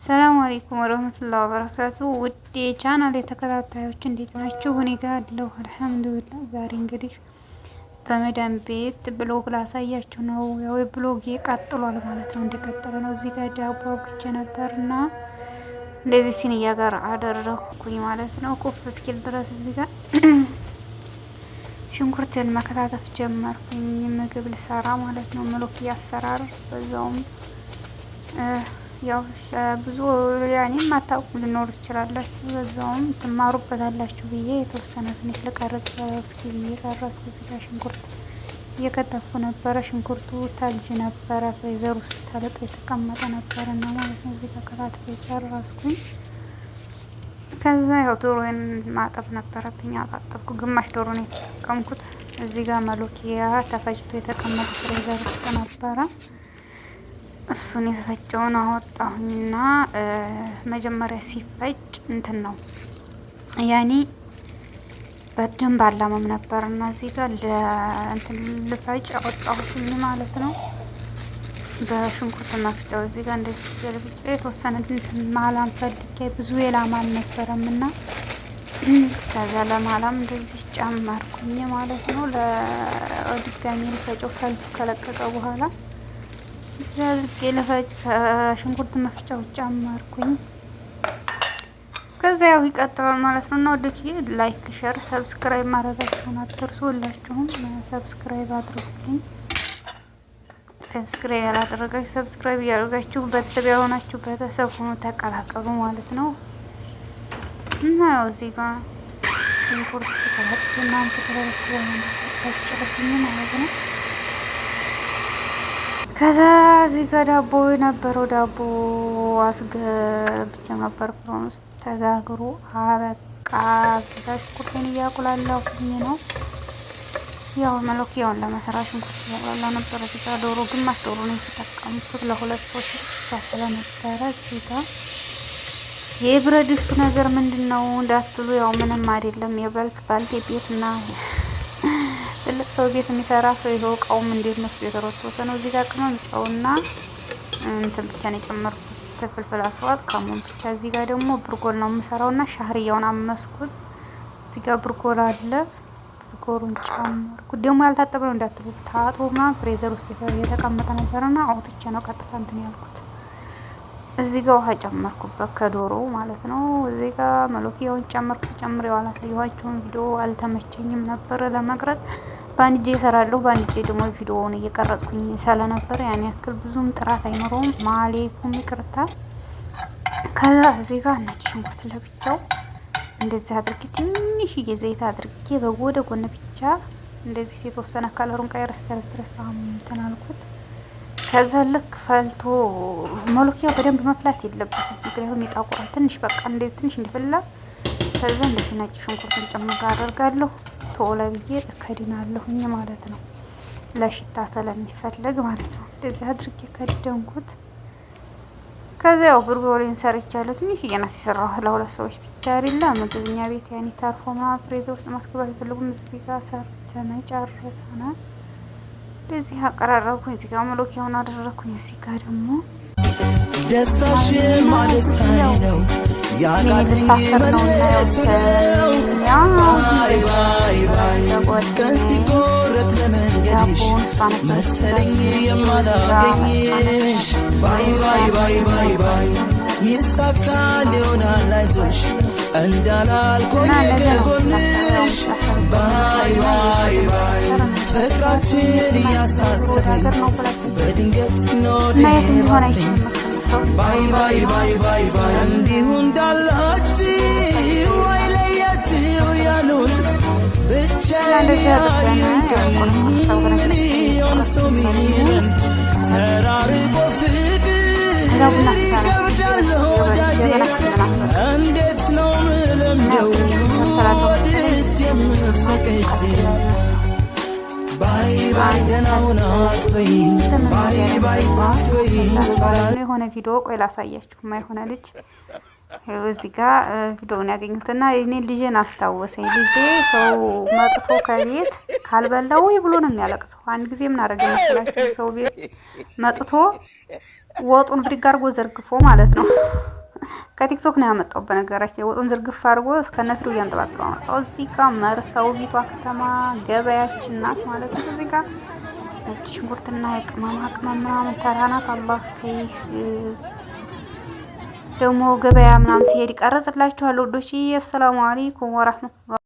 ሰላም አለይኩም ወራህመቱላሂ ወበረካቱ። ውድ ቻናል የተከታታዮች እንዴት ናችሁ? እኔ ጋር አለሁ አልሐምዱሊላህ። ዛሬ እንግዲህ በመዳም ቤት ብሎግ ላሳያችሁ ነው። ያው ብሎግ ቀጥሏል ማለት ነው፣ እንደቀጠለ ነው። እዚህ ጋር ዳቦ አብኩቼ ነበርና እንደዚህ ሲኒያ ጋር አደረኩኝ ማለት ነው። ኩፍ እስኪል ድረስ እዚህ ጋር ሽንኩርትን መከታተፍ ጀመርኩኝ። ምግብ ልሰራ ማለት ነው። መሎኪያ አሰራር በዛውም ያው ብዙ ያኔ ማታውቁ ልኖር ትችላላችሁ፣ በዛውም ትማሩበታላችሁ ብዬ የተወሰነ ትንሽ ለቀረጽ እስኪ ብዬ ቀረጽኩ። እዚህ ጋር ሽንኩርት እየከተፍኩ ነበረ። ሽንኩርቱ ታልጅ ነበረ፣ ፍሬዘር ውስጥ ታለቀ የተቀመጠ ነበረ እና ማለት ነው። እዚህ ጋር ከታትፌ ጨረስኩኝ። ከዛ ያው ዶሮን ማጠብ ነበረብኝ፣ አጣጠብኩ። ግማሽ ዶሮ ነው የተጠቀምኩት። እዚህ ጋር መሎኪያ ተፈጭቶ የተቀመጠ ፍሬዘር ውስጥ ነበረ። እሱን የተፈጨውን አወጣሁኝና መጀመሪያ ሲፈጭ እንትን ነው ያኔ በደንብ አላመም ነበርና እዚህ ጋር ለእንትን ልፈጭ አወጣሁኝ ማለት ነው። በሽንኩርት መፍጫው እዚህ ጋር እንደዚህ ገልብጬ የተወሰነ እንትን ማላም ፈልጌ ብዙ የላም አልነበረምና ከዛ ለማላም እንደዚህ ጨመርኩኝ ማለት ነው። ለድጋሚ ልፈጨው ከለቀቀ በኋላ ዛልቄ ለፈጭ ከሽንኩርት መፍጫው ጨመርኩኝ። ከዛ ያው ይቀጥላል ማለት ነው። እና ወደፊ ላይክ፣ ሼር፣ ሰብስክራይብ ማድረጋችሁን አትርሱ። ሁላችሁም ሰብስክራይብ አድርጉልኝ። ሰብስክራይብ ያላደረጋችሁ ሰብስክራይብ እያደረጋችሁ ቤተሰብ ያሆናችሁ ቤተሰብ ሆኖ ተቀላቀሉ ማለት ነው። እና ያው እዚህ ጋር ሽንኩርት ተከታትልና ተከታትልና ማለት ነው። ከዛ እዚህ ጋር ዳቦ የነበረው ዳቦ አስገብቼ ነበር ፍሮን ውስጥ ተጋግሮ አበቃ። እዚህ ጋር ሽንኩርቴን እያቁላላሁኝ ነው። ያው መሎኪያውን ለመስራት ሽንኩርት እያቁላላ ነበር። እዚህ ጋር ዶሮ ግማሽ ዶሮ ነው የተጠቀምኩት ለሁለት ሰዎች ብቻ ስለነበረ። እዚህ ጋር የብረት ድስቱ ነገር ምንድን ነው እንዳትሉ፣ ያው ምንም አይደለም። ባልቴ ቤትና ትልቅ ሰው ቤት የሚሰራ ሰው ይኸው እቃውም እንዴት ነው የተሮተሰ ነው። እዚህ ጋር ቅመም ጨውና እንትን ብቻ ነው የጨመርኩት፣ ፍልፍል አስዋጥ ከሙን ብቻ። እዚህ ጋር ደግሞ ብርጎል ነው የምሰራውና ሻህርያውን አመስኩት። እዚህ ጋር ብርጎል አለ፣ ብርጎሉን ጨመርኩት። ደግሞ ያልታጠበ ነው እንዳትሉ፣ ታጥቦማ ፍሬዘር ውስጥ የተቀመጠ ነበርና አውጥቼ ነው ቀጥታ እንትን ያልኩት። እዚህ ጋር ውሃ ጨመርኩበት ከዶሮ ማለት ነው። እዚህ ጋር መሎኪያውን ጨመርኩ። ስጨምር ያው አላሳየኋችሁም፣ ቪዲዮ አልተመቸኝም ነበር ለመቅረጽ። በአንድ እጄ እሰራለሁ፣ በአንድ እጄ ደግሞ ቪዲዮውን እየቀረጽኩኝ ስለነበር ያን ያክል ብዙም ጥራት አይኖረውም። ማሌኩም ይቅርታ። ከዛ እዚህ ጋር ነጭ ሽንኩርት ለብቻው እንደዚህ አድርጌ ትንሽዬ ዘይት አድርጌ በወደ ጎን ብቻ እንደዚህ የተወሰነ ከለሩን ቀይር ስተረፍረስ ተናልኩት። ከዛ ልክ ፈልቶ መሎኪያ በደንብ መፍላት የለበትም፣ ምክንያቱም ይጣቁራል። ትንሽ በቃ እንደዚህ ትንሽ እንዲፈላ ከዛ እንደዚህ ነጭ ሽንኩርትን ጨምቃ አደርጋለሁ። ቶሎ ብዬ እከድናለሁኝ ማለት ነው፣ ለሽታ ስለሚፈለግ ማለት ነው። እንደዚህ አድርጌ ከደንኩት። ከዛ ያው ብርጎሌን ሰርቻለሁ። ትንሽ እየናስ የሰራሁ ለሁለት ሰዎች ብቻ አይደለ፣ ምግብኛ ቤት ያኔ ታርፎ ፍሬዘር ውስጥ ማስገባት ይፈልጉም። እዚህ ጋር ሰርተን ጨርሰናል። እንደዚህ አቀራረብኩኝ። እዚህ ጋር መሎኪያውን አደረኩኝ። እዚህ ጋር ደግሞ ደስታሽ ማደስታዬ ነው ያቃተኝ መለየቱ ነው። ባይ ባይ ባይ ቀን ሲቆረጥ ለመንገድሽ መሰለኝ የማላገኝሽ። ባይ ባይ ባይ ባይ ባይ ይሳካል ይሆናል አይዞሽ እንዳላልቆኝ ከጎንሽ። ባይ ባይ ባይ ፍቅራችን እያሳሰበኝ በድንገት ኖዴ ባሰኝ። ባይ ባይ ባይ ባይ ባይ እንዲሁ እንዳላችሁ አይለያችሁ ያሉን ብቻዬን ያዩኝ ምን ይሆን ሰው ሚለን ተራርቆ ፍቅር ይከብዳል ወዳጄ። እንዴት ነው ምለምደው ወድጄ የምፈቅጄ። ባይ ባይ ደናውን አትበይኝ ባይ ባይ አትበይኝ ፈራን የሆነ ቪዲዮ ቆይ ላሳያችሁ። የሆነ ልጅ እዚህ ጋር ቪዲዮውን ያገኙትና እኔ ልጄን አስታወሰኝ። ልጄ ሰው መጥቶ ከቤት ካልበላው ብሎ ነው የሚያለቅሰው። አንድ ጊዜ ምን አደረገ መሰላችሁ? ሰው ቤት መጥቶ ወጡን ብድግ አድርጎ ዘርግፎ ማለት ነው። ከቲክቶክ ነው ያመጣው። በነገራችን ወጡን ዝርግፍ አድርጎ እስከነትሩ እያንጠባጠበ አመጣው። እዚህ ጋር መርሳው ቢቷ ከተማ ገበያችን ናት ማለት ነው። እዚህ ጋር ነጭ ሽንኩርትና የቅመማ ቅመም ምናምን ተራናት። አላህ ከይህ ደግሞ ገበያ ምናምን ሲሄድ ይቀርጽላችኋል። ወዶች አሰላሙ አለይኩም ወራህመቱላህ